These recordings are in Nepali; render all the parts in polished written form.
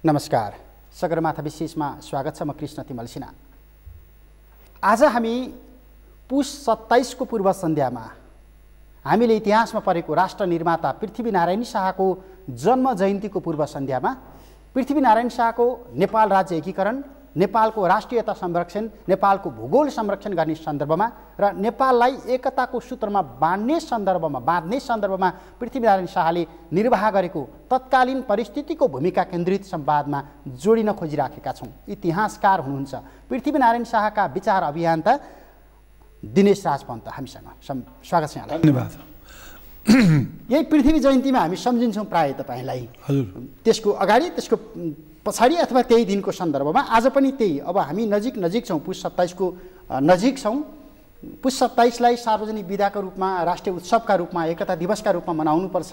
नमस्कार, सगरमाथा विशेषमा स्वागत छ। म कृष्ण तिमल सिन्हा। आज हामी पुष 27 को पूर्व सन्ध्यामा हामीले इतिहासमा परेको राष्ट्र निर्माता पृथ्वीनारायण शाहको जन्म जयन्तीको पूर्व सन्ध्यामा पृथ्वीनारायण शाहको नेपाल राज्य एकीकरण, नेपालको राष्ट्रियता संरक्षण, नेपालको भूगोल संरक्षण गर्ने सन्दर्भमा र नेपाललाई एकताको सूत्रमा बाँध्ने सन्दर्भमा पृथ्वीनारायण शाहले निर्वाह गरेको तत्कालीन परिस्थितिको भूमिका केन्द्रित संवादमा जोडिन खोजिराखेका छौँ। इतिहासकार हुनुहुन्छ पृथ्वीनारायण शाहका विचार अभियन्ता दिनेश राजपन्त हामीसँग। स्वागत छ यहाँलाई। धन्यवाद। यही पृथ्वी जयन्तीमा हामी सम्झिन्छौँ प्राय तपाईँलाई। हजुर। त्यसको अगाडि, त्यसको पछाडि अथवा त्यही दिनको सन्दर्भमा आज पनि त्यही। अब हामी नजिक छौँ, पुष 27 को नजिक छौँ। पुष 27लाई सार्वजनिक विदाको रूपमा, राष्ट्रिय उत्सवका रूपमा, एकता दिवसका रूपमा मनाउनुपर्छ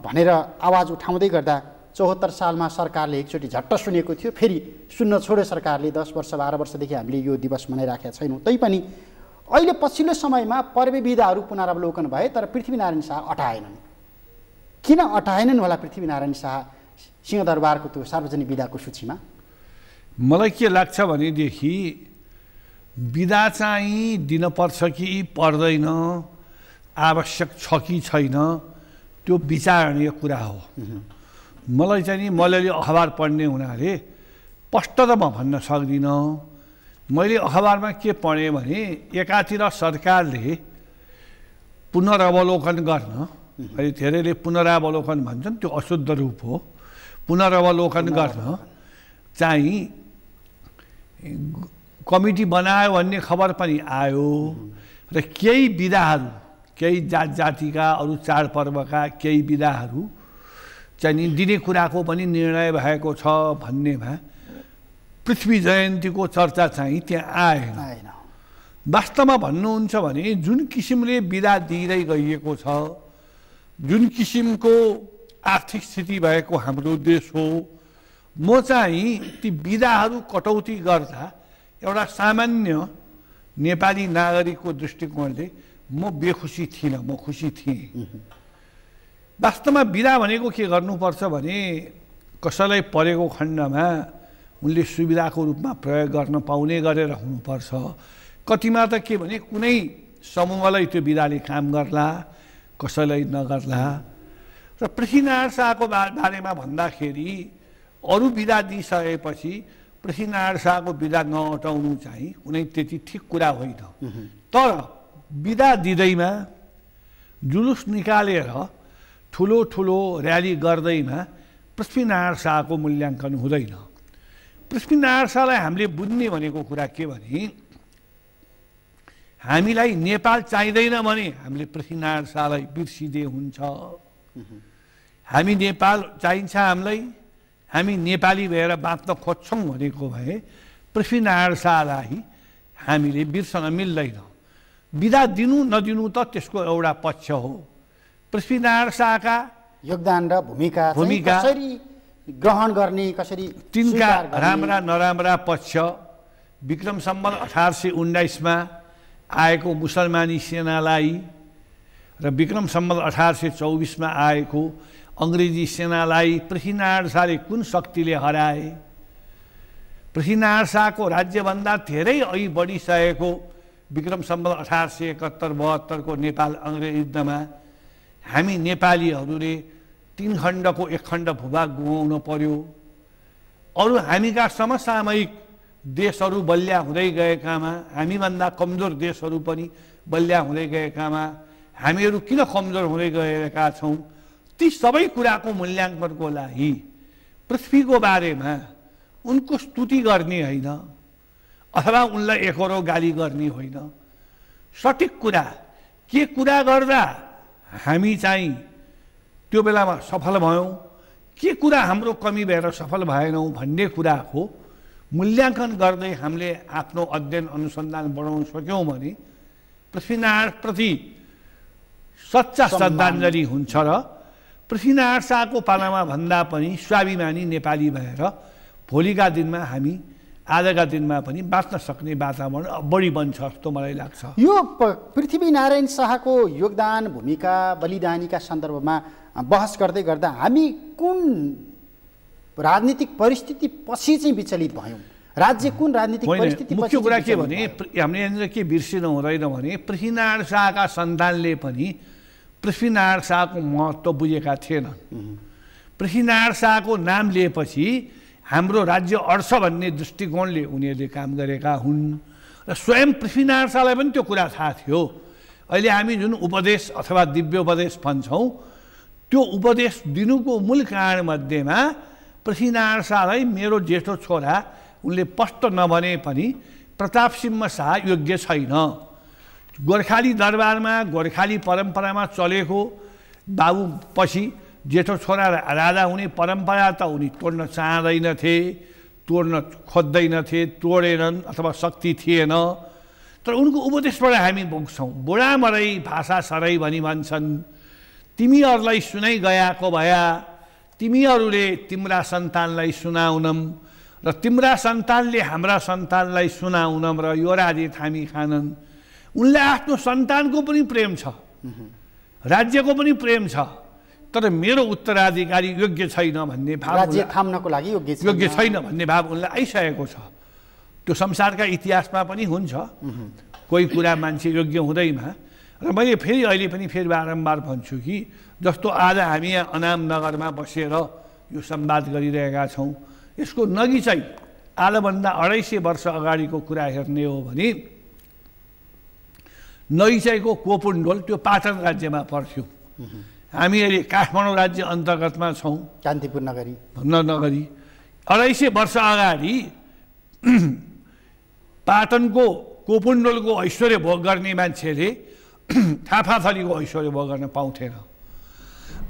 भनेर आवाज उठाउँदै गर्दा 74 सालमा सरकारले एकचोटि झट्ट सुनेको थियो। फेरि सुन्न छोड्यो सरकारले। 10 वर्ष 12 वर्षदेखि हामीले यो दिवस मनाइराखेका छैनौँ। तैपनि अहिले पछिल्लो समयमा पर्व विधाहरू पुनरावलोकन भए, तर पृथ्वीनारायण शाह अटाएनन्। किन अटाएनन् होला पृथ्वीनारायण शाह सिंहदरबारको त्यो सार्वजनिक विदाको सूचीमा? मलाई के लाग्छ भनेदेखि विदा चाहिँ दिनुपर्छ कि पर्दैन, आवश्यक छ कि छैन, त्यो विचारणीय कुरा हो। मलाई चाहिँ नि मैले अखबार पढ्ने हुनाले स्पष्ट त म भन्न सक्दिनँ। मैले अखबारमा के पढेँ भने एकातिर सरकारले पुनरावलोकन गर्न, अहिले धेरैले पुनरावलोकन भन्छन्, त्यो अशुद्ध रूप हो। पुनरावलोकन गर्न चाहिँ कमिटी बनायो भन्ने खबर पनि आयो र केही विधाहरू, केही जातिका अरू चाडपर्वका केही विधाहरू चाहिँ दिने कुराको पनि निर्णय भएको छ भन्नेमा पृथ्वी जयन्तीको चर्चा चाहिँ त्यहाँ आएन। वास्तवमा भन्नुहुन्छ भने जुन किसिमले विदा दिँदै गइएको छ, जुन किसिमको आर्थिक स्थिति भएको हाम्रो देश हो, म चाहिँ ती विधाहरू कटौती गर्दा एउटा सामान्य नेपाली नागरिकको दृष्टिकोणले म बेखुसी थिइनँ, म खुसी थिएँ। वास्तवमा विधा भनेको के गर्नुपर्छ भने कसैलाई परेको खण्डमा उनले सुविधाको रूपमा प्रयोग गर्न पाउने गरेर हुनुपर्छ। कतिमा त के भने कुनै समूहलाई त्यो विधाले काम गर्ला, कसैलाई नगर्ला। र पृथ्वीनारायण शाहको बारेमा भन्दाखेरि अरू विधा दिइसकेपछि पृथ्वीनारायण शाहको विधा नअटाउनु चाहिँ कुनै त्यति ठिक कुरा होइन। तर विधा दिँदैमा जुलुस निकालेर ठुलो ठुलो र्याली गर्दैमा पृथ्वीनारायण शाहको मूल्याङ्कन हुँदैन। पृथ्वीनारायण शाहलाई हामीले बुझ्ने भनेको कुरा के भने हामीलाई नेपाल चाहिँदैन भने हामीले पृथ्वीनारायण शाहलाई बिर्सिदिए हुन्छ। हामी नेपाल चाहिन्छ हामीलाई, हामी नेपाली भएर बाँच्न खोज्छौँ भनेको भए पृथ्वीनारायण शाहलाई हामीले बिर्सन मिल्दैन। विदा दिनु नदिनु त त्यसको एउटा पक्ष हो। पृथ्वीनारायण शाहका योगदान र भूमिका कसरी ग्रहण गर्ने, कसरी तिनका राम्रा नराम्रा पक्ष विक्रम सम्वत 1819 मा आएको मुसलमानी सेनालाई र विक्रम सम्वत 1824 मा आएको अङ्ग्रेजी सेनालाई पृथ्वीनारायण शाहले कुन शक्तिले हराए? पृथ्वीनारायण शाहको राज्यभन्दा धेरै अघि बढिसकेको विक्रम सम्वत 1871-72 को नेपाल अङ्ग्रेज युद्धमा हामी नेपालीहरूले 3 खण्डको 1 खण्ड भूभाग गुमाउन पर्यो। अरू हामीका समसामयिक देशहरू बलिया हुँदै गएकामा, हामीभन्दा कमजोर देशहरू पनि बलिया हुँदै गएकामा हामीहरू किन कमजोर हुँदै गएका छौँ? ती सबै कुराको मूल्याङ्कनको लागि पृथ्वीको बारेमा उनको स्तुति गर्ने होइन अथवा उनलाई एकरो गाली गर्ने होइन। सठिक कुरा के कुरा गर्दा हामी चाहिँ त्यो बेलामा सफल भयौँ, के कुरा हाम्रो कमी भएर सफल भएनौँ भन्ने कुराको मूल्याङ्कन गर्दै हामीले आफ्नो अध्ययन अनुसन्धान बढाउन सक्यौँ भने पृथ्वीनारायण प्रति सच्चा श्रद्धाञ्जली हुन्छ र पृथ्वीनारायण शाहको पालामा भन्दा पनि स्वाभिमानी नेपाली भएर भोलिका दिनमा हामी आजका दिनमा पनि बाँच्न सक्ने वातावरण बढी बन्छ जस्तो मलाई लाग्छ। यो पृथ्वीनारायण शाहको योगदान, भूमिका, बलिदानीका सन्दर्भमा बहस गर्दै गर्दा हामी कुन राजनीतिक परिस्थिति पछि चाहिँ विचलित भयौँ? राज्य कुन राजनीतिक परिस्थिति पछि? मुख्य कुरा के भने हामीले यहाँनिर के बिर्सिनु हुँदैन भने पृथ्वीनारायण शाहका सन्तानले पनि पृथ्वीनारायण शाहको महत्त्व बुझेका थिएनन्। पृथ्वीनारायण शाहको नाम लिएपछि हाम्रो राज्य अड्छ भन्ने दृष्टिकोणले उनीहरूले काम गरेका हुन् र स्वयं पृथ्वीनारायण शाहलाई पनि त्यो कुरा थाहा थियो। अहिले हामी जुन उपदेश अथवा दिव्य उपदेश भन्छौँ त्यो उपदेश दिनुको मूल कारणमध्येमा पृथ्वीनारायण शाहलाई मेरो जेठो छोरा उनले स्पष्ट नभने पनि प्रताप सिंह शाह योग्य छैन। गोर्खाली दरबारमा गोर्खाली परम्परामा चलेको बाबु पछि जेठो छोरा राजा हुने परम्परा त उनी तोड्न चाहँदैनथे, तोड्न खोज्दैनथे, तोडेनन् अथवा शक्ति थिएन। तर उनको उपदेशबाट हामी बुझ्छौँ। बुढा मरै भाषा सरै भनी भन्छन्, तिमीहरूलाई सुनाइ गएको भया, तिमीहरूले तिम्रा सन्तानलाई सुनाउनम् र तिम्रा सन्तानले हाम्रा सन्तानलाई सुनाउनम् र यो राज्य थामी खानन्। उनलाई आफ्नो सन्तानको पनि प्रेम छ, राज्यको पनि प्रेम छ, तर मेरो उत्तराधिकारी योग्य छैन भन्ने भाव, राज्य थाम्नको लागि योग्य छैन भन्ने भाव उनलाई आइसकेको छ। त्यो संसारका इतिहासमा पनि हुन्छ, कोही कुरा मान्छे योग्य हुँदैमा। र मैले फेरि अहिले पनि फेरि बारम्बार भन्छु कि जस्तो आज हामी यहाँ अनाम नगरमा बसेर यो संवाद गरिरहेका छौँ, यसको नगिचाइ आजभन्दा 250 वर्ष अगाडिको कुरा हेर्ने हो भने नगिचाइको कोपुण्डोल त्यो पाटन राज्यमा पर्थ्यो। हामी अहिले काठमाडौँ राज्य अन्तर्गतमा छौँ, कान्तिपुर नगरी 250 वर्ष अगाडि पाटनको कोपुण्डोलको ऐश्वर्य भोग गर्ने मान्छेले थापाथलीको ऐश्वर्य भोग गर्न पाउँथेन।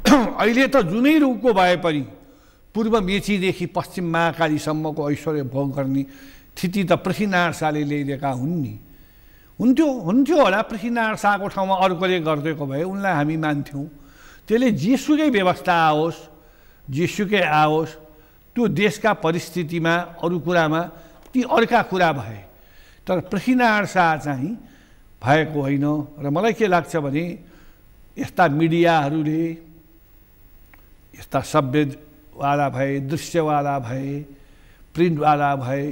अहिले त जुनै रूपको भए पनि पूर्व मेचीदेखि पश्चिम महाकालीसम्मको ऐश्वर्य भोग गर्ने स्थिति त पृथ्वीनारायण शाहले ल्याइदिएका हुन् नि। हुन्थ्यो होला पृथ्वीनारायण शाहको ठाउँमा अर्कोले गरिदिएको भए उनलाई हामी मान्थ्यौँ। त्यसले जेसुकै व्यवस्था आओस्, जेसुकै आओस्, त्यो देशका परिस्थितिमा अरू कुरामा ती अर्का कुरा भए, तर पृथ्वीनारायण शाह चाहिँ भएको होइन। र मलाई के लाग्छ भने यस्ता मिडियाहरूले यस्ता सभ्यवाला भए, दृश्यवाला भए, प्रिन्टवाला भए,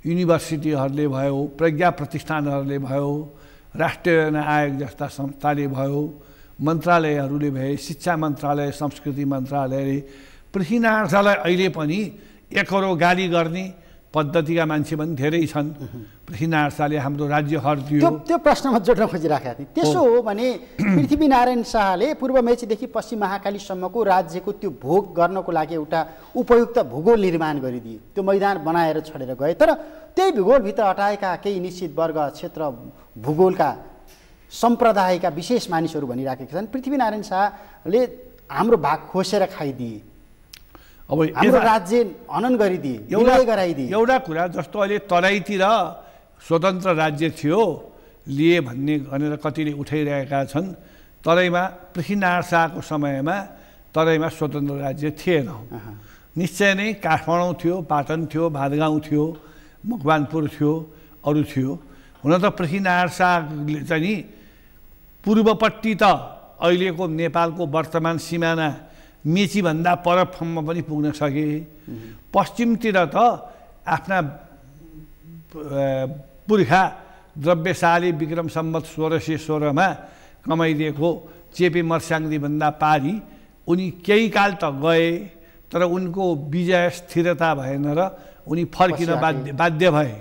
युनिभर्सिटीहरूले भयो, प्रज्ञा प्रतिष्ठानहरूले भयो, राष्ट्रिय आयोग जस्ता संस्थाले भयो, मन्त्रालयहरूले भए, शिक्षा मन्त्रालय, संस्कृति मन्त्रालयले पृथ्वीनारायण शाहलाई अहिले पनि एकरो गाली गर्ने पद्धतिका मान्छे पनि धेरै छन्। पृथ्वीनारायण शाहले हाम्रो राज्य हर्दियो। त्यो प्रश्नमा जोड्न खोजिराखेका थिएँ। त्यसो हो भने पृथ्वीनारायण शाहले पूर्व मेचीदेखि पश्चिम महाकालीसम्मको राज्यको त्यो भोग गर्नको लागि एउटा उपयुक्त भूगोल निर्माण गरिदिए, त्यो मैदान बनाएर छोडेर गए। तर त्यही भूगोलभित्र हटाएका केही निश्चित वर्ग, क्षेत्र, भूगोलका सम्प्रदायका विशेष मानिसहरू भनिराखेका छन् पृथ्वीनारायण शाहले हाम्रो भाग खोसेर खाइदिए, अब हाम्रो राज्य हनन गरिदिए, विलय गराइदिए। एउटा कुरा जस्तो अहिले तराईतिर स्वतन्त्र राज्य थियो लिए भन्ने भनेर कतिले उठाइरहेका छन्। तराईमा पृथ्वीनारायण शाहको समयमा तराईमा स्वतन्त्र राज्य थिएन। निश्चय नै काठमाडौँ थियो, पाटन थियो, भातगाउँ थियो, मकवानपुर थियो, अरू थियो। हुन त पृथ्वीनारायण शाहले चाहिँ पूर्वपट्टि त अहिलेको नेपालको वर्तमान सिमाना मेचीभन्दा परफम्म पनि पुग्न सके। पश्चिमतिर त आफ्ना पुर्खा द्रव्यशाली विक्रम सम्वत 1616मा कमाइदिएको चेपे मर्स्याङ्दीभन्दा पारी उनी केही काल त गए, तर उनको विजय स्थिरता भएन र उनी फर्किन बाध्य भए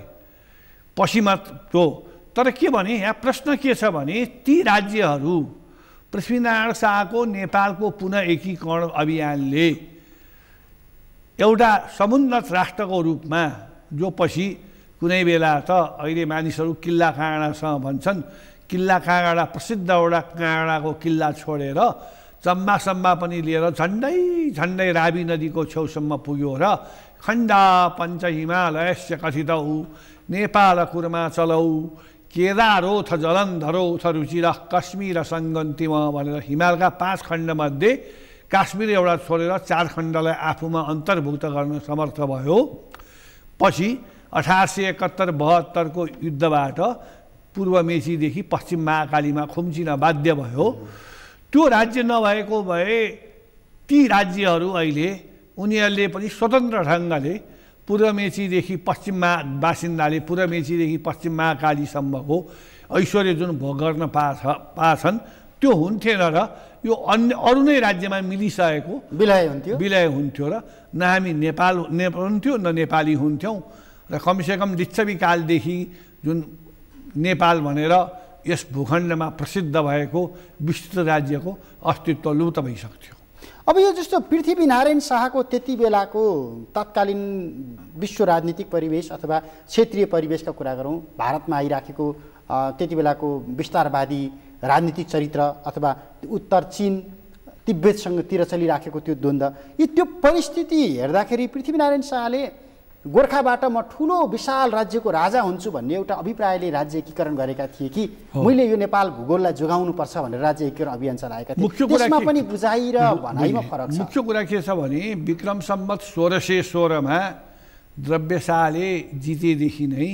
पश्चिमको। तर के भने यहाँ प्रश्न के छ भने ती राज्यहरू पृथ्वीनारायण शाहको नेपालको पुनः एकीकरण अभियानले एउटा समुन्नत राष्ट्रको रूपमा, जो पछि कुनै बेला त अहिले मानिसहरू किल्ला काँगडासँग भन्छन्, किल्ला काँगडा प्रसिद्ध एउटा काँगडाको किल्ला छोडेर चम्बासम्बा पनि लिएर झन्डै रावी नदीको छेउसम्म पुग्यो र खण्डा पञ्च हिमालयस्य कथितौ नेपाल कुर्मा चलौ केदारोथ जलन्धरोथ रुचिर कश्मीर सङ्गन्तिम भनेर हिमालका 5 खण्डमध्ये काश्मीर एउटा छोडेर 4 खण्डलाई आफूमा अन्तर्भुक्त गर्न समर्थ भयो। पछि 1871-72 को युद्धबाट पूर्व मेचीदेखि पश्चिम महाकालीमा खुम्चिन बाध्य भयो। त्यो राज्य नभएको भए ती राज्यहरू अहिले उनीहरूले पनि स्वतन्त्र ढङ्गले पूर्व मेचीदेखि पश्चिममा बासिन्दाले पूर्व मेचीदेखि पश्चिम महाकालीसम्मको ऐश्वर्य जुन भोग गर्न पाछन् त्यो हुन्थेन र यो अन्य अरू नै राज्यमा मिलिसकेको विलय हुन्थ्यो र न हामी नेपाल हुन्थ्यो न नेपाली हुन्थ्यौँ र कमसेकम लिच्छवी कालदेखि जुन नेपाल भनेर यस भूखण्डमा प्रसिद्ध भएको विस्तृत राज्यको अस्तित्व लुप्त भइसक्थ्यो। अब यो जस्तो पृथ्वीनारायण शाहको त्यति बेलाको तत्कालीन विश्व राजनीतिक परिवेश अथवा क्षेत्रीय परिवेशका कुरा गरौँ, भारतमा आइराखेको त्यति बेलाको विस्तारवादी राजनीतिक चरित्र अथवा उत्तर चीन तिब्बतसँगतिर चलिराखेको त्यो द्वन्द्व, त्यो परिस्थिति हेर्दाखेरि पृथ्वीनारायण शाहले गोर्खाबाट म ठुलो विशाल राज्यको राजा हुन्छु भन्ने एउटा अभिप्रायले राज्य एकीकरण गरेका थिए कि मैले यो नेपाल भूगोललाई जोगाउनुपर्छ भनेर राज्य एकीकरण अभियान चलाएका थिए। त्यसमा पनि बुझाइ र भनाइमा फरक छ। मुख्य कुरा के छ भने विक्रम सम्वत 1616मा द्रव्यशाहले जितेदेखि नै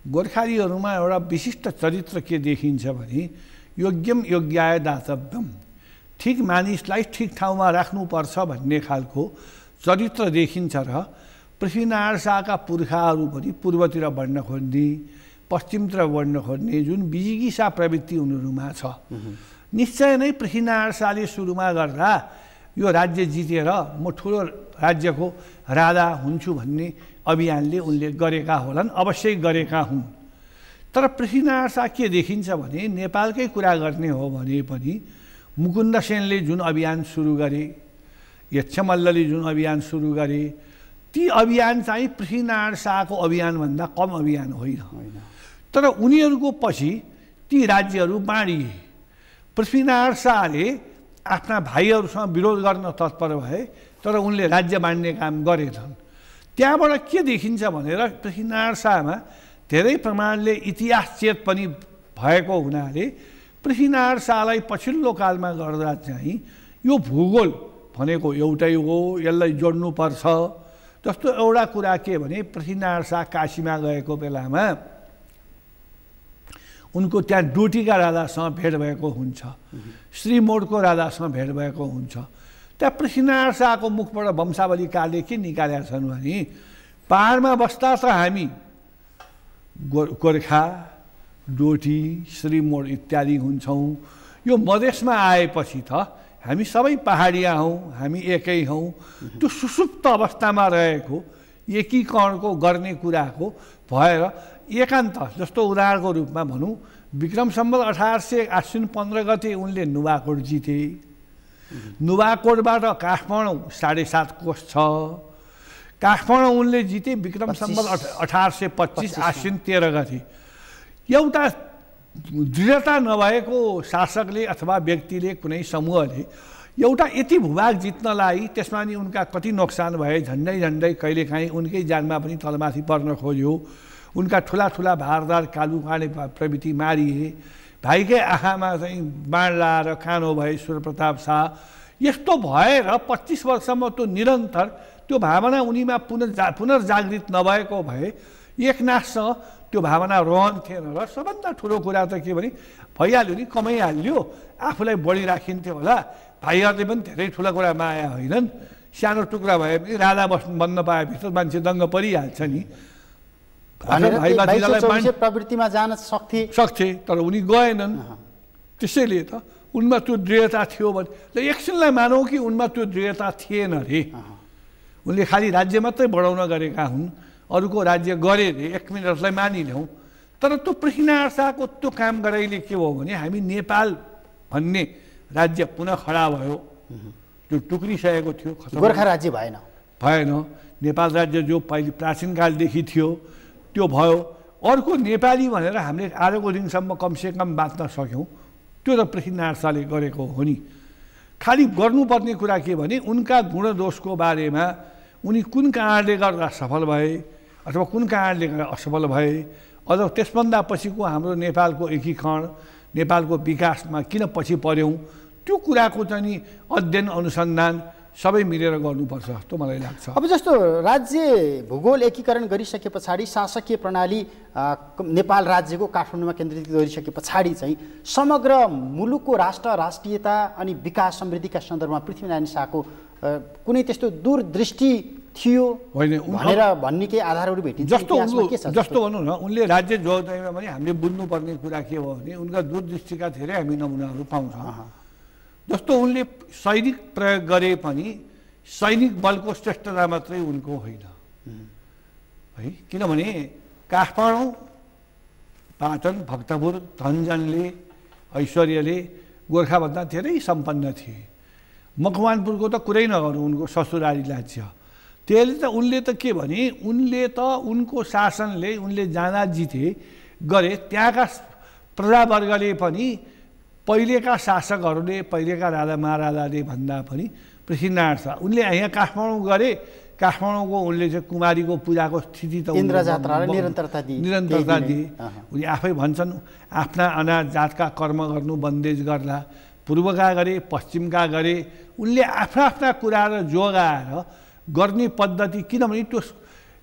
गोर्खालीहरूमा एउटा विशिष्ट चरित्र के देखिन्छ भने योग्यम योग्याय दातव्यम, ठिक मानिसलाई ठिक ठाउँमा राख्नुपर्छ भन्ने खालको चरित्र देखिन्छ र पृथ्वीनारायण शाहका पुर्खाहरू पनि पूर्वतिर बढ्न खोज्ने पश्चिमतिर बढ्न खोज्ने जुन विजिगिसा प्रवृत्ति उनीहरूमा छ। निश्चय नै पृथ्वीनारायण शाहले सुरुमा गर्दा यो राज्य जितेर म ठुलो राज्यको राजा हुन्छु भन्ने अभियानले उनले गरेका होलान्, अवश्य गरेका हुन्। तर पृथ्वीनारायण शाह के देखिन्छ भने नेपालकै कुरा गर्ने हो भने पनि मुकुन्द सेनले जुन अभियान सुरु गरे, यक्षमल्लले जुन अभियान सुरु गरे, ती अभियान चाहिँ पृथ्वीनारायण शाहको अभियानभन्दा कम अभियान होइन। तर उनीहरूको पछि ती राज्यहरू बाँडिए। पृथ्वीनारायण शाहले आफ्ना भाइहरूसँग विरोध गर्न तत्पर भए, तर उनले राज्य बाँड्ने काम गरेनन्। त्यहाँबाट के देखिन्छ भनेर पृथ्वीनारायण शाहमा धेरै प्रमाणले इतिहास चेत पनि भएको हुनाले पृथ्वीनारायण शाहलाई पछिल्लो कालमा गर्दा चाहिँ यो भूगोल भनेको एउटै हो, यसलाई जोड्नुपर्छ। जस्तो एउटा कुरा के भने पृथ्वीनारायण शाह काशीमा गएको बेलामा उनको त्यहाँ डोटीका राजासँग भेट भएको हुन्छ, श्रीमोडको राजासँग भेट भएको हुन्छ। त्यहाँ पृथ्वीनारायण शाहको मुखबाट वंशावली कालले के निकालेका छन् भने पहाडमा बस्दा त हामी गोर्खा, डोटी, श्रीमोड इत्यादि हुन्छौँ, यो मधेसमा आएपछि त हामी सबै पहाडिया हौँ, हामी एकै हौँ। त्यो सुसुप्त अवस्थामा रहेको एकीकरणको गर्ने कुराको भएर एकान्त, जस्तो उदाहरणको रूपमा भनौँ विक्रम सम्वत 1800 आश्विन 15 गते उनले नुवाकोट जिते। नुवाकोटबाट काठमाडौँ 7.5 कोस छ, काठमाडौँ उनले जिते विक्रम सम्वत 1825 आश्विन 13 गते। एउटा दृढता नभएको शासकले अथवा व्यक्तिले, कुनै समूहले एउटा यति भूभाग जित्नलाई त्यसमा नि उनका कति नोक्सान भए, झन्डै कहिलेकाहीँ उनकै जानमा पनि तलमाथि पर्न खोज्यो। उनका ठुला भारदार कालुकाने प्रवृत्ति मारिए, भाइकै आँखामा चाहिँ बाण लाएर कानो भए सूर्यप्रताप शाह। यस्तो भएर 25 वर्षसम्म त्यो निरन्तर त्यो भावना उनीमा पुनर्जागृत नभएको भए एकनाथसँग त्यो भावना रहन्थेन। र सबभन्दा ठुलो कुरा त के भने भइहाल्यो नि, कमाइहाल्यो, आफूलाई बढी राखिन्थ्यो होला। भाइहरूले पनि धेरै ठुला कुरा माया होइनन्, सानो टुक्रा भए पनि राजा बन्न पाएपछि त मान्छे दङ्ग परिहाल्छ नि। प्रवृत्तिमा जान सक्थे, तर उनी गएनन्। त्यसैले त उनमा त्यो दृढता थियो भने ल एकछिनलाई मानौँ कि उनमा त्यो दृढता थिएन रे, उनले खालि राज्य मात्रै बढाउन गरेका हुन्, अरूको राज्य गरे रे, 1 मिनटलाई मानिल्याउँ। तर त्यो पृथ्वीनारायण शाहको त्यो काम गराइले के हो भने हामी नेपाल भन्ने राज्य पुनः खडा भयो, जो टुक्रिसकेको थियो, गोर्खा राज्य भएन। नेपाल राज्य जो पहिले प्राचीन कालदेखि थियो त्यो भयो। अर्को नेपाली भनेर हामीले आजको दिनसम्म कमसेकम बाँच्न सक्यौँ, त्यो त पृथ्वीनारायण शाहले गरेको हो नि। खालि गर्नुपर्ने कुरा के भने उनका गुणदोषको बारेमा उनी कुन कारणले गर्दा सफल भए अथवा कुन कारणले गर्दा असफल भए, अझ त्यसभन्दा पछिको हाम्रो नेपालको एकीकरण, नेपालको विकासमा किन पछि पर्यौँ, त्यो कुराको चाहिँ नि अध्ययन अनुसन्धान सबै मिलेर गर्नुपर्छ जस्तो मलाई लाग्छ। अब जस्तो राज्य भूगोल एकीकरण गरिसके पछाडि, शासकीय प्रणाली नेपाल राज्यको काठमाडौँमा केन्द्रित गरिसके पछाडि चाहिँ समग्र मुलुकको राष्ट्रियता अनि विकास समृद्धिका सन्दर्भमा पृथ्वीनारायण शाहको कुनै त्यस्तो दूरदृष्टि थियो भनेर भन्ने केही आधारहरू भेटिन्छ? जस्तो भनौँ न, उनले राज्य जोगाउनमा पनि हामीले बुझ्नुपर्ने कुरा के हो भने उनका दूरदृष्टिका धेरै हामी नमुनाहरू पाउँछौँ। जस्तो उनले सैनिक प्रयोग गरे पनि सैनिक बलको श्रेष्ठता मात्रै उनको होइन है, किनभने काठमाडौँ, पाटन, भक्तपुर, धनजनले, ऐश्वर्यले गोर्खाभन्दा धेरै सम्पन्न थिए। मकवानपुरको त कुरै नगर्नु, उनको ससुराली राज्य। त्यसले त उनले त के भने उनले त उनको शासनले उनले जाँदा जिते गरे, त्यहाँका प्रजावर्गले पनि पहिलेका शासकहरूले, पहिलेका राजा महाराजाले भन्दा पनि पृथ्वीनारायण शाह उनले यहाँ काठमाडौँ गरे। काठमाडौँको उनले चाहिँ कुमारीको पूजाको स्थिति त निरन्तरता दिए। उनी आफै भन्छन् आफ्ना अनाज जातका कर्म गर्नु बन्देज गर्ला, पूर्वका गरे, पश्चिमका गरे। उनले आफ्ना आफ्ना कुराहरू जोगाएर गर्ने पद्धति, किनभने त्यो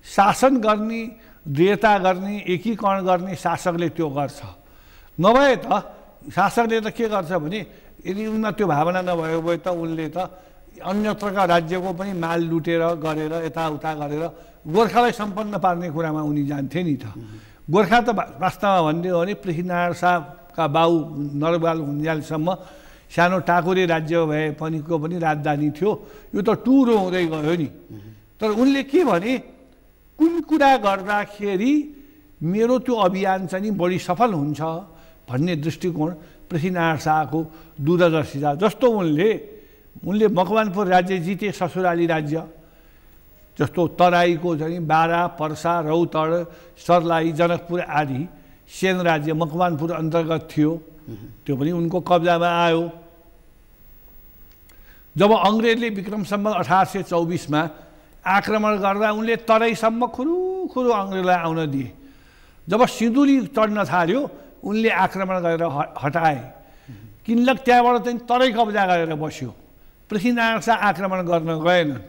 शासन गर्ने, दृढता गर्ने, एकीकरण गर्ने शासकले त्यो गर्छ। नभए त शासकले त के गर्छ भने यदि उनमा त्यो भावना नभएको भए त उनले त अन्यत्रका राज्यको पनि माल लुटेर गरेर यताउता गरेर गोर्खालाई सम्पन्न पार्ने कुरामा उनी जान्थे नि त। गोर्खा त वास्तवमा भन्ने हो भने पृथ्वीनारायण शाहका बाउ नरबहादुर हुन्जेलसम्म सानो टाकुरे राज्य भए पनि को पनि राजधानी थियो। यो त टुरो हुँदै गयो नि। तर उनले के भने कुन कुरा गर्दाखेरि मेरो त्यो अभियान चाहिँ नि बढी सफल हुन्छ भन्ने दृष्टिकोण पृथ्वीनारायण शाहको दूरदर्शिता। जस्तो उनले मकवानपुर राज्य जिते, ससुराली राज्य। जस्तो तराईको चाहिँ बारा, पर्सा, रौतड, सर्लाही, जनकपुर आदि सेन राज्य मकवानपुर अन्तर्गत थियो, त्यो पनि उनको कब्जामा आयो। जब अङ्ग्रेजले विक्रम सम्वत 1824 आक्रमण गर्दा उनले तराईसम्म खुरुखुरु अङ्ग्रेजलाई आउन दिए। जब सिन्धुली चढ्न थाल्यो उनले आक्रमण गरेर हटाए। किनलक त्यहाँबाट चाहिँ तराई कब्जा गरेर बस्यो। पृथ्वीनारायण शाह आक्रमण गर्न गएनन्।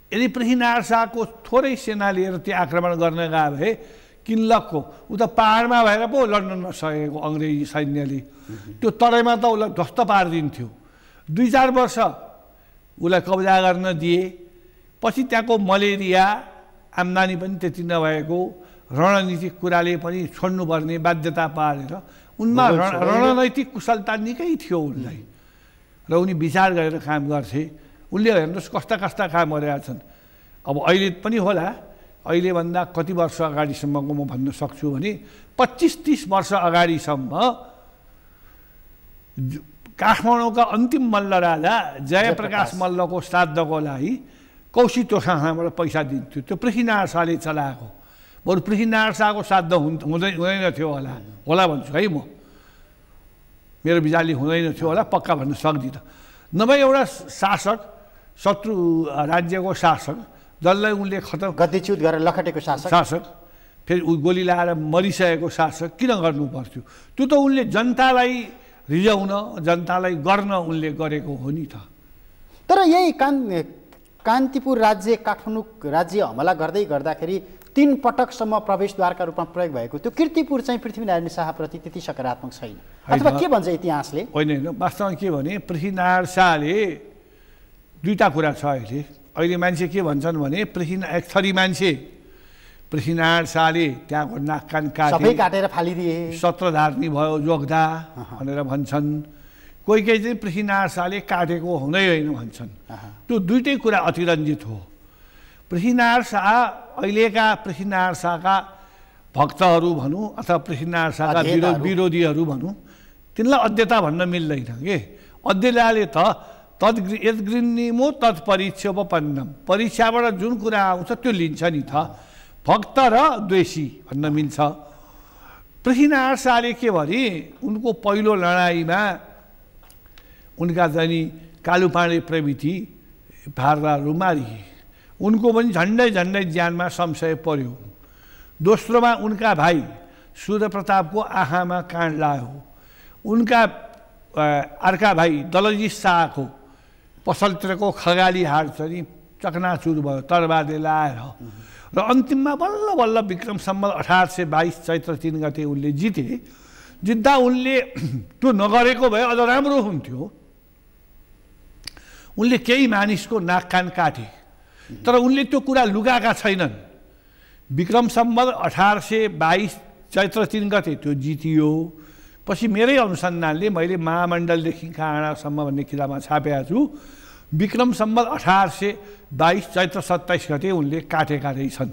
यदि पृथ्वीनारायण शाहको थोरै सेना लिएर त्यो आक्रमण गर्न गए भए किनलकको ऊ त पाहाडमा भएर पो लड्न नसकेको अङ्ग्रेजी सैन्यले त्यो तराईमा त उसलाई ध्वस्त पारिदिन्थ्यो। 2-4 वर्ष उसलाई कब्जा गर्न दिए। पछि त्यहाँको मलेरिया, आम्दानी पनि त्यति नभएको, रणनीतिक कुराले पनि छोड्नुपर्ने बाध्यता पारेर उनमा रणनैतिक कुशलता निकै थियो उनलाई र उनी विचार गरेर काम गर्थे। उनले हेर्नुहोस् कस्ता कस्ता काम गरेका छन्। अब अहिले पनि होला, अहिलेभन्दा कति वर्ष अगाडिसम्मको म भन्न सक्छु भने 25-30 वर्ष अगाडिसम्म काठमाडौँका अन्तिम मल्ल राजा जयप्रकाश मल्लको श्राद्धको लागि कौशी तोसाबाट पैसा दिन्थ्यो। त्यो पृथ्वीनारायण शाहले चलाएको। बरु पृथ्वीनारायण शाहको श्राद्ध हुँदैन थियो होला भन्छु है म। मेरो विचारले हुँदैन थियो होला, पक्का भन्न सक्दिनँ। नभए एउटा शासक, शत्रु राज्यको शासक जसलाई उनले खतम गद्दीच्युत गरेर लखटेको शासक फेरि गोली लगाएर मरिसकेको शासक किन गर्नु पर्थ्यो? त्यो त उनले जनतालाई रिझाउन, जनतालाई गर्न उनले गरेको हो नि त। तर यही कान्तिपुर राज्य, काठमाडौँ राज्य हमला गर्दै गर्दाखेरि 3 पटकसम्म प्रवेशद्वारका रूपमा प्रयोग भएको त्यो कीर्तिपुर चाहिँ पृथ्वीनारायण शाहप्रति त्यति सकारात्मक छैन, अथवा के भन्छ इतिहासले? होइन, वास्तवमा के भने पृथ्वीनारायण शाहले दुईटा कुरा छ। अहिले मान्छे के भन्छन् भने एक थरी मान्छे पृथ्वीनारायण शाहले त्यहाँको नाक कान सबै काटेर फालिदिए, सत्रधार्नी भयो जोग्दा भनेर भन्छन्। कोही चाहिँ पृथ्वीनारायण शाहले काटेको हुँदै होइन भन्छन्। त्यो दुईटै कुरा अतिरञ्जित हो। पृथ्वीनारायण शाह, अहिलेका पृथ्वीनारायण शाहका भक्तहरू भनौँ अथवा पृथ्वीनारायण शाहका विरोधीहरू भनौँ, तिनलाई अध्यता भन्न मिल्दैन के। अध्यताले त यद्गृह्णीमो तत्परीक्षोपन्नम, परीक्षाबाट जुन कुरा आउँछ त्यो लिन्छ नि त। भक्त र द्वेषी भन्न मिल्छ। पृथ्वीनारायण शाहले के भने उनको पहिलो लडाइँमा उनका जानी कालुपाँडे प्रवृत्ति भारदारहरू मारिए। उनको पनि झन्डै ज्यानमा संशय पर्यो। दोस्रोमा उनका भाइ सूर्यप्रतापको आँखामा काँड लाग्यो। उनका अर्का भाइ दलजी शाहको पसलतिरको खगाली हाट चाहिँ चकनाचुर भयो तरबारले लाएर। र अन्तिममा बल्ल बल्ल विक्रम सम्वत 1822 चैत्र 3 गते उनले जिते। जित्दा उनले त्यो नगरेको भए अझ राम्रो हुन्थ्यो। उनले केही मानिसको नाक कान काटे, तर उनले त्यो कुरा लुकाएका छैनन्। विक्रम सम्वत 1822 चैत्र 3 गते त्यो जितियो। पछि मेरै अनुसन्धानले मैले महामण्डलदेखि काँडासम्म भन्ने किताबमा छापेका छु, विक्रम सम्वत 1822 चैत्र 27 गते उनले काटेका रहेछन्।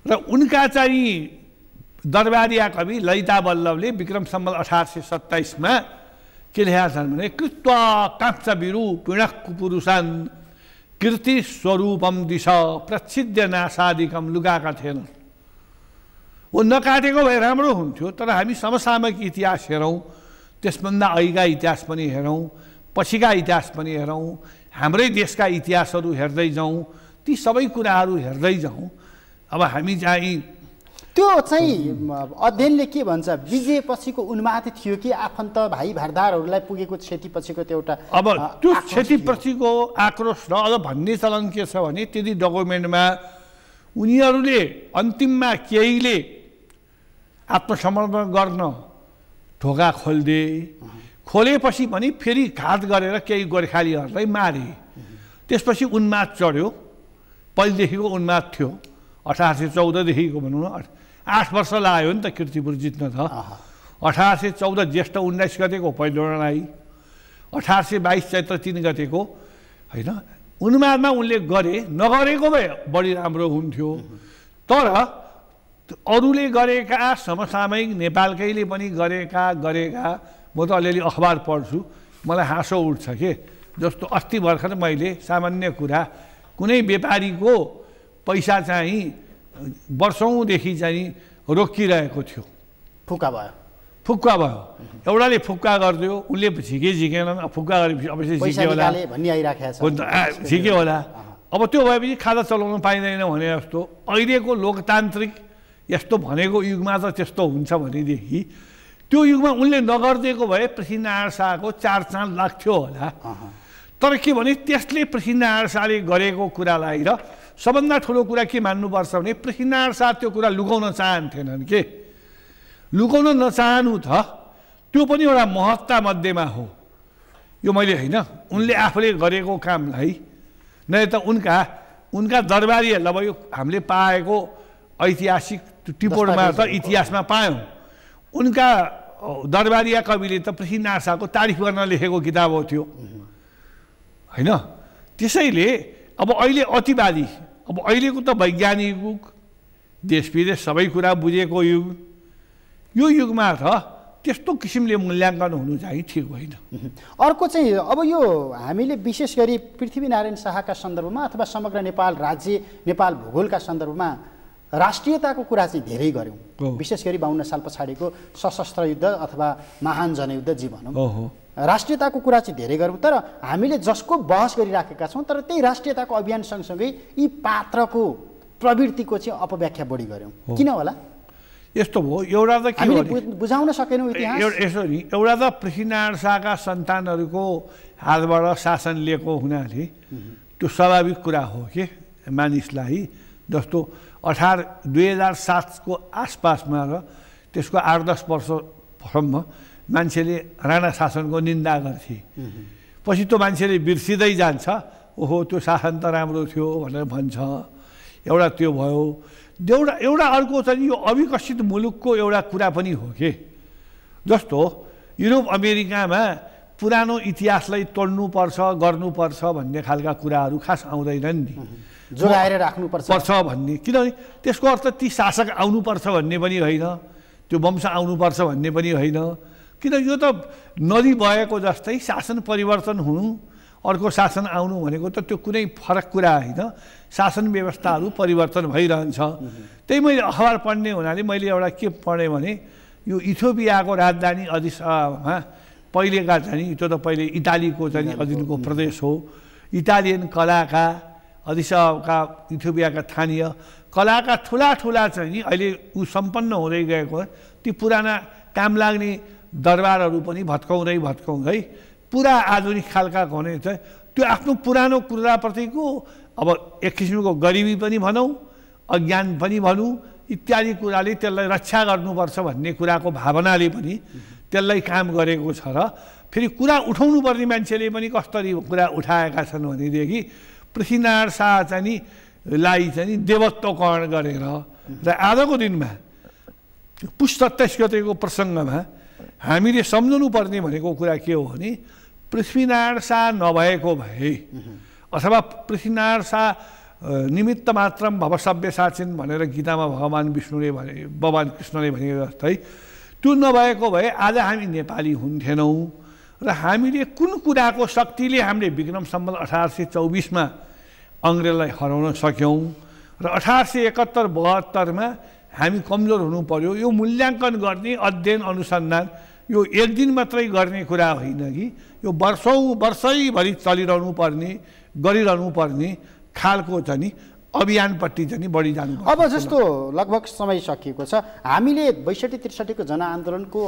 र उनका चाहिँ दरबारिया कवि ललिता वल्लभले विक्रम सम्वत 1827 मा के लेखेका छन् भने कृत्वा कांच विरूपिणः कुपुरुषान् कीर्ति स्वरूपम दिश प्रच्छिद्य नासादिकम। लुगाका थिएनन्। वो नकाटेको भए राम्रो हुन्थ्यो, तर हामी समसामयिक इतिहास हेरौँ, त्यसभन्दा अहिलेका इतिहास पनि हेरौँ, पछिका इतिहास पनि हेरौँ, हाम्रै देशका इतिहासहरू हेर्दै जाउँ, ती सबै कुराहरू हेर्दै जाउँ। अब हामी चाहिँ त्यो चाहिँ अध्ययनले के भन्छ, विजयपछिको उन्माद थियो कि आफन्त भाइ भारदारहरूलाई पुगेको क्षतिपछिको त्यो एउटा अब त्यो क्षतिपछिको आक्रोश र अझ भन्ने चलन के छ भने त्यति डकुमेन्टमा उनीहरूले अन्तिममा केहीले आत्मसमर्पण गर्न ढोका खोलिदिए, खोलेपछि पनि फेरि घात गरेर केही गोर्खालीहरूलाई मारे। त्यसपछि उन्माद चढ्यो। पहिलेदेखिको उन्माद थियो, 1814 देखिको भनौँ न, 8 वर्ष लाग्यो नि त कीर्तिपुर जित्न त। 1814 ज्येष्ठ 19 गतेको पहिलो लडाइँ, 1822 चैत्र 3 गतेको होइन। उन्मादमा उनले गरे, नगरेको भए बढी राम्रो हुन्थ्यो। तर अरूले गरेका समसामयिक नेपालकैले पनि गरेका म त अलिअलि अखबार पढ्छु, मलाई हाँसो उठ्छ के। जस्तो अस्ति भर्खर मैले सामान्य कुरा, कुनै व्यापारीको पैसा चाहिँ वर्षौँदेखि चाहिँ रोकिरहेको थियो, फुक्का भयो। एउटाले फुक्का गरिदियो, उनले झिकेनन्, फुक्का गरेपछि अवश्य झिक्यो होला भन्ने आइराखेको छ, झिक्यो होला। अब त्यो भएपछि खाता चलाउन पाइँदैन भने जस्तो अहिलेको लोकतान्त्रिक यस्तो भनेको युगमा त त्यस्तो हुन्छ भनेदेखि त्यो युगमा उनले नगरिदिएको भए पृथ्वीनारायण शाहको 4 चाँद लाग्थ्यो होला। तर के भने त्यसले पृथ्वीनारायण शाहले गरेको कुरालाई र सबभन्दा ठुलो कुरा के मान्नुपर्छ भने पृथ्वीनारायण शाह त्यो कुरा लुकाउन चाहन्थेनन् के। लुकाउन नचाहनु त त्यो पनि एउटा महत्ता मध्येमा हो। यो मैले होइन, उनले आफूले गरेको कामलाई नै त उनका दरबारीहरूलाई अब यो हामीले पाएको ऐतिहासिक टिपोटमा त इतिहासमा पायौँ। उनका दरबारिया कविले त पृथ्वीनारायण शाहको तारिफ गर्न लेखेको किताब हो त्यो होइन। त्यसैले अब अहिले अतिवादी, अब अहिलेको त वैज्ञानिक युग, देश विदेश सबै कुरा बुझेको युग, यो युगमा त त्यस्तो किसिमले मूल्याङ्कन हुनु चाहिँ ठिक होइन। अर्को चाहिँ अब यो हामीले विशेष गरी पृथ्वीनारायण शाहका सन्दर्भमा अथवा समग्र नेपाल राज्य, नेपाल भूगोलका सन्दर्भमा राष्ट्रियताको कुरा चाहिँ धेरै गऱ्यौँ। विशेष गरी 52 साल पछाडिको सशस्त्र युद्ध अथवा महान जनयुद्ध जीवन राष्ट्रियताको कुरा चाहिँ धेरै गरौँ। तर हामीले जसको बहस गरिराखेका छौँ, तर त्यही राष्ट्रियताको अभियान सँगसँगै यी पात्रको प्रवृत्तिको चाहिँ अपव्याख्या बढी गऱ्यौँ। किन होला यस्तो हो? एउटा त के हामीले बुझाउन सकेनौँ इतिहास। यसो नि, एउटा त पृथ्वीनारायण शाहका सन्तानहरूको हातबाट शासन लिएको हुनाले त्यो स्वाभाविक कुरा हो कि मानिसलाई। जस्तो 2007 को आसपासमा र त्यसको 8-10 वर्षसम्म मान्छेले राणा शासनको निन्दा गर्थे। पछि त्यो मान्छेले बिर्सिँदै जान्छ, ओहो त्यो शासन त राम्रो थियो भनेर भन्छ। एउटा त्यो भयो। एउटा अर्को चाहिँ यो अविकसित मुलुकको एउटा कुरा पनि हो के। जस्तो युरोप अमेरिकामा पुरानो इतिहासलाई तोड्नुपर्छ, गर्नुपर्छ भन्ने खालका कुराहरू खास आउँदैनन् नि, जोगाएर राख्नुपर्छ भन्ने। किनभने त्यसको अर्थ ती शासक आउनुपर्छ भन्ने पनि होइन, त्यो वंश आउनुपर्छ भन्ने पनि होइन। किन यो त नदी बहेको जस्तै शासन परिवर्तन हुनु, अर्को शासन आउनु भनेको त त्यो कुनै फरक कुरा होइन। शासन व्यवस्थाहरू परिवर्तन भइरहन्छ। त्यही मैले अखबार पढ्ने हुनाले मैले एउटा के पढेँ भने यो इथियोपियाको राजधानी अदिस अबाबामा पहिलेका चाहिँ, त्यो त पहिले इटालीको चाहिँ अधीनको प्रदेश हो, इटालियन कलाका अदिस अबाबाका इथियोपियाका स्थानीय कलाका ठुला चाहिँ नि अहिले ऊ सम्पन्न हुँदै गएको ती पुराना काम लाग्ने दरबारहरू पनि भत्काउँदै पुरा आधुनिक खालका भने चाहिँ त्यो आफ्नो पुरानो कुराप्रतिको अब एक किसिमको गरिबी पनि भनौँ, अज्ञान पनि भनौँ, इत्यादि कुराले त्यसलाई रक्षा गर्नुपर्छ भन्ने कुराको भावनाले पनि त्यसलाई काम गरेको छ। र फेरि कुरा उठाउनु पर्ने मान्छेले पनि कसरी कुरा उठाएका छन् भनेदेखि पृथ्वीनारायण शाह चाहिँ नि लाई चाहिँ नि देवत्वकरण गरेर र आजको दिनमा पुष 27 गतेको प्रसङ्गमा हामीले सम्झनु पर्ने भनेको कुरा के हो भने पृथ्वीनारायण शाह नभएको भए अथवा पृथ्वीनारायण शाह निमित्त मात्रम भवसभ्य साचिन भनेर गीतामा भगवान् विष्णुले भने भगवान् कृष्णले भने जस्तै त्यो नभएको भए आज हामी नेपाली हुन्थेनौँ र हामीले कुन कुराको शक्तिले हामीले विक्रम सम्वत 1824 अङ्ग्रेजलाई हराउन सक्यौँ र 1871-72 हामी कमजोर हुनु पर्यो। यो मूल्याङ्कन गर्ने अध्ययन अनुसन्धान यो एक दिन मात्रै गर्ने कुरा होइन कि यो वर्षैभरि चलिरहनु पर्ने गरिरहनु पर्ने खालको चाहिँ नि अभियानपट्टि चाहिँ बढी जानु। अब जस्तो लगभग समय सकिएको छ, हामीले 62-63 को जनआन्दोलनको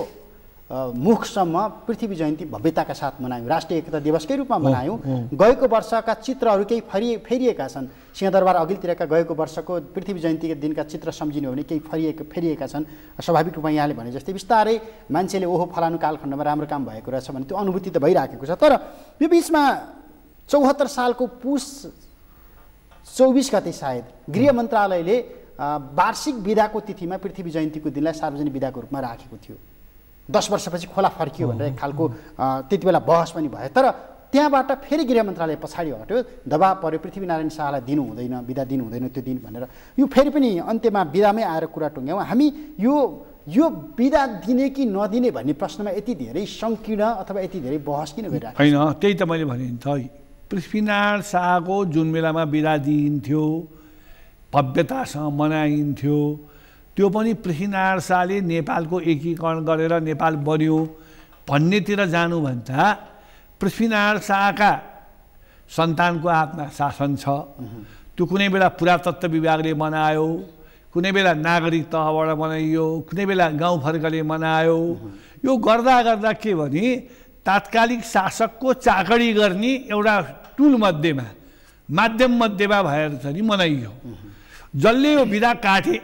मुखसम्म पृथ्वी जयन्ती भव्यताका साथ मनायौँ, राष्ट्रिय एकता दिवसकै रूपमा मनायौँ। गएको वर्षका चित्रहरू केही फेरिएका छन्, सिंहदरबार अघिल्तिरका गएको वर्षको पृथ्वी जयन्तीका दिनका चित्र सम्झिनु हो भने केही फेरिएका छन्। स्वाभाविक रूपमा यहाँले भने जस्तै बिस्तारै मान्छेले ओहो फलानु कालखण्डमा राम्रो काम भएको रहेछ भने त्यो अनुभूति त भइराखेको छ। तर यो बिचमा 74 सालको पुष 24 गते सायद गृह मन्त्रालयले वार्षिक बिदाको तिथिमा पृथ्वी जयन्तीको दिनलाई सार्वजनिक बिदाको रूपमा राखेको थियो। 10 वर्षपछि खोला फर्कियो भनेर एक खालको त्यति बेला बहस पनि भयो। तर त्यहाँबाट फेरि गृह मन्त्रालय पछाडि हट्यो, दबाब पर्यो पृथ्वीनारायण शाहलाई दिनु हुँदैन, बिदा दिनु हुँदैन त्यो दिन भनेर। यो फेरि पनि अन्त्यमा बिदामै आएर कुरा टुङ्ग्यौँ। हामी यो बिदा दिने कि नदिने भन्ने प्रश्नमा यति धेरै सङ्कीर्ण अथवा यति धेरै बहस किन गरिरहेको होइन? त्यही त मैले भने नि त, पृथ्वीनारायण शाहको जुन बेलामा बिदा दिइन्थ्यो, भव्यतासँग मनाइन्थ्यो, त्यो पनि पृथ्वीनारायण शाहले नेपालको एकीकरण गरेर नेपाल बन्यो भन्नेतिर जानुभन्दा पृथ्वीनारायण शाहका सन्तानको हातमा शासन छ। त्यो कुनै बेला पुरातत्व विभागले बनायो, कुनै बेला नागरिक तहबाट बनाइयो, कुनै बेला गाउँफर्कले बनायो। यो गर्दा गर्दा के भने तात्कालिक शासकको चाकडी गर्ने एउटा टुल मध्येमा माध्यम मध्येमा भएर चाहिँ मनाइयो। जसले यो बिदा काटे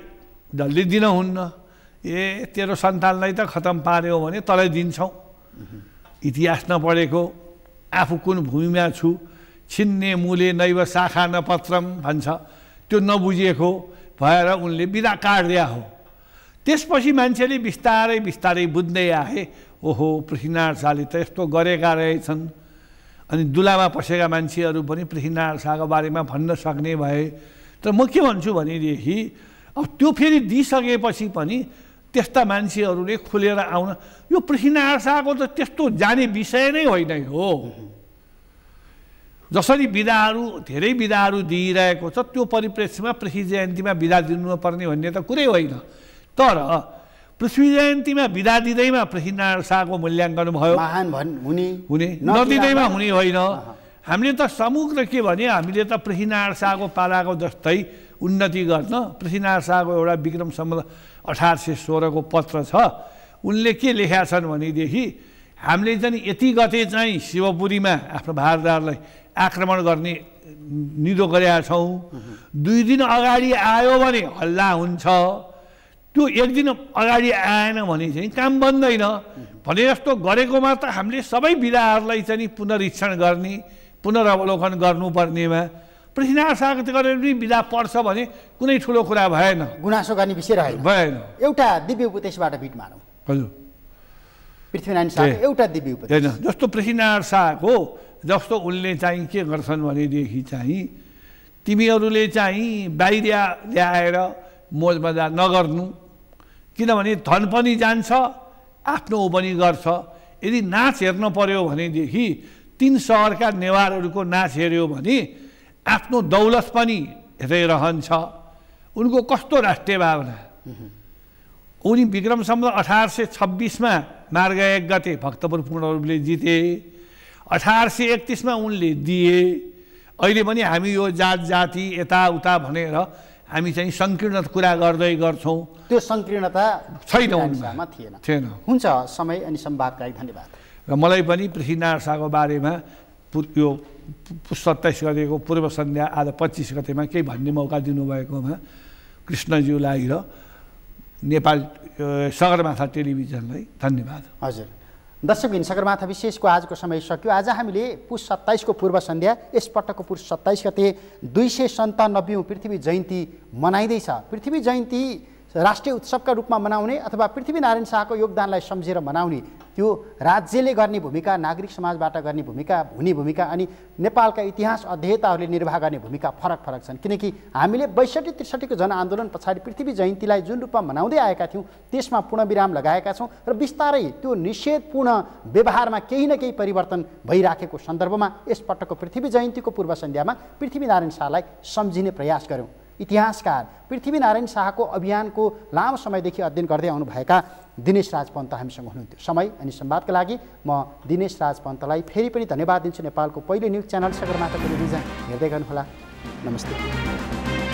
जल्दी दिन हुन्न, ए तेरो सन्तानलाई त खतम पार्यो भने तँलाई दिन्छौँ। इतिहास नपढेको, आफू कुन भूमिमा छु, छिन्ने मूले नैव शाखा न पत्रम भन्छ, त्यो नबुझिएको भएर उनले बिदा काट्दिया हो। त्यसपछि मान्छेले बिस्तारै बिस्तारै बुझ्दै आए, ओहो पृथ्वीनारायण शाहले त यस्तो गरेका रहेछन्। अनि दुलामा पसेका मान्छेहरू पनि पृथ्वीनारायण शाहको बारेमा भन्न सक्ने भए। तर म के भन्छु भनेदेखि अब त्यो फेरि दिइसकेपछि पनि त्यस्ता मान्छेहरूले खुलेर आउन, यो पृथ्वीनारायण शाहको त त्यस्तो जाने विषय नै होइन हो। जसरी बिदाहरू धेरै बिदाहरू दिइरहेको छ त्यो परिप्रेक्ष्यमा पृथ्वी जयन्तीमा बिदा दिनुपर्ने भन्ने त कुरै होइन। तर पृथ्वी जयन्तीमा बिदा दिँदैमा पृथ्वीनारायण शाहको मूल्याङ्कन भयो, महान हुने नदिँदैमा हुने होइन। हामीले त समग्र के भने हामीले त पृथ्वीनारायण शाहको पालाको जस्तै उन्नति गर्न पृथ्वीनारायण शाहको एउटा विक्रम सम्वत 1816 को पत्र छ। उनले के लेखेका छन् भनेदेखि हामीले चाहिँ यति गते चाहिँ शिवपुरीमा आफ्नो भारदारलाई आक्रमण गर्ने निधो गरेका छौँ। 2 दिन अगाडि आयो भने हल्ला हुन्छ, त्यो 1 दिन अगाडि आएन भने चाहिँ काम बन्दैन भने जस्तो गरेकोमा त हामीले सबै बिदाहरूलाई चाहिँ पुनरीक्षण गर्ने, पुनरावलोकन गर्नुपर्नेमा पृथ्वीनारायण शाहको गरेर पनि बिदा पर्छ भने कुनै ठुलो कुरा भएन, गुनासो गर्ने विषय भएन। एउटा दिव्य उपदेशबाट बिट मारौँ। हजुर, पृथ्वीनारायण शाह एउटा दिव्य उपदेश होइन जस्तो पृथ्वीनारायण शाहको जस्तो उनले चाहिँ के गर्छन् भनेदेखि चाहिँ तिमीहरूले चाहिँ बाहिर ल्याएर मोजमजा नगर्नु, किनभने धन पनि जान्छ आफ्नो पनि गर्छ। यदि नाच हेर्न पर्यो भनेदेखि 3 सहरका नेवारहरूको नाच हेऱ्यो भने आफ्नो दौलत पनि रहन्छ। उनको कस्तो राष्ट्रिय भावना। उनी विक्रम सम्वत 1826 मार्ग 1 गते भक्तपुर पूर्ण रूपले जिते। 1831 उनले दिए। अहिले पनि हामी यो जात जाति यताउता भनेर हामी चाहिँ सङ्कीर्ण कुरा गर्छौँ, त्यो सङ्कीर्णता छैन, थिएन। हुन्छ, समय अनि संवादका लागि धन्यवाद। र मलाई पनि पृथ्वीनारायण शाहको बारेमा यो पुष 27 गतेको पूर्व सन्ध्या आज 25 गतेमा केही भन्ने मौका दिनुभएकोमा कृष्णज्यूलाई र नेपाल सगरमाथा टेलिभिजनलाई धन्यवाद। हजुर, दर्शकबिन सगरमाथा विशेषको आजको समय सक्यो। आज हामीले पुस 27 को पूर्व सन्ध्या, यसपटकको पुस 27 गते 297औं पृथ्वी जयन्ती मनाइँदैछ। पृथ्वी जयन्ती राष्ट्रिय उत्सवका रूपमा मनाउने अथवा पृथ्वीनारायण शाहको योगदानलाई सम्झेर मनाउने त्यो राज्यले गर्ने भूमिका, नागरिक समाजबाट गर्ने भूमिका, हुने भूमिका अनि नेपालका इतिहास अध्येताहरूले निर्वाह गर्ने भूमिका फरक फरक छन्। किनकि हामीले 62-63 को जनआन्दोलन पछाडि पृथ्वी जयन्तीलाई जुन रूपमा मनाउँदै आएका थियौँ त्यसमा पूर्णविराम लगाएका छौँ र बिस्तारै त्यो निषेधपूर्ण व्यवहारमा केही न केही परिवर्तन भइराखेको सन्दर्भमा यसपटकको पृथ्वी जयन्तीको पूर्व सन्ध्यामा पृथ्वीनारायण शाहलाई सम्झिने प्रयास गऱ्यौँ। इतिहासकार पृथ्वीनारायण शाहको अभियानको लामो समयदेखि अध्ययन गर्दै आउनुभएका दिनेश राज पन्त हामीसँग हुनुहुन्थ्यो। समय अनि संवादका लागि म दिनेश राज पन्तलाई फेरि पनि धन्यवाद दिन्छु। नेपालको पहिलो न्युज च्यानल सगरमाथा टेलिभिजन हेर्दै गर्नुहोला। नमस्ते।